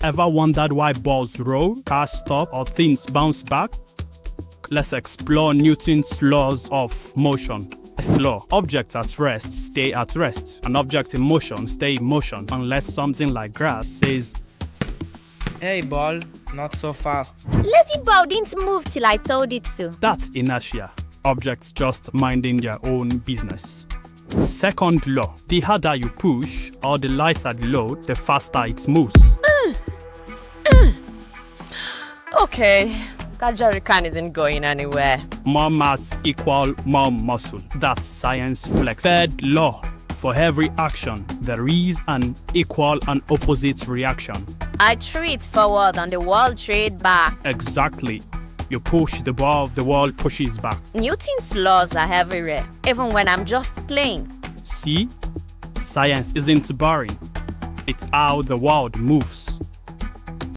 Ever wondered why balls roll, cars stop, or things bounce back? Let's explore Newton's laws of motion. First law: objects at rest stay at rest. An object in motion stay in motion unless something like grass says, "Hey ball, not so fast." Lazy ball didn't move till I told it to. That's inertia. Objects just minding their own business. Second law: the harder you push or the lighter the load, the faster it moves. Okay, that jerry can isn't going anywhere. More mass equal more muscle. That's science flex. Third law: for every action, there is an equal and opposite reaction. I threw it forward and the wall threw it back. Exactly. You push the ball, the wall pushes back. Newton's laws are everywhere, even when I'm just playing. See? Science isn't boring. It's how the world moves.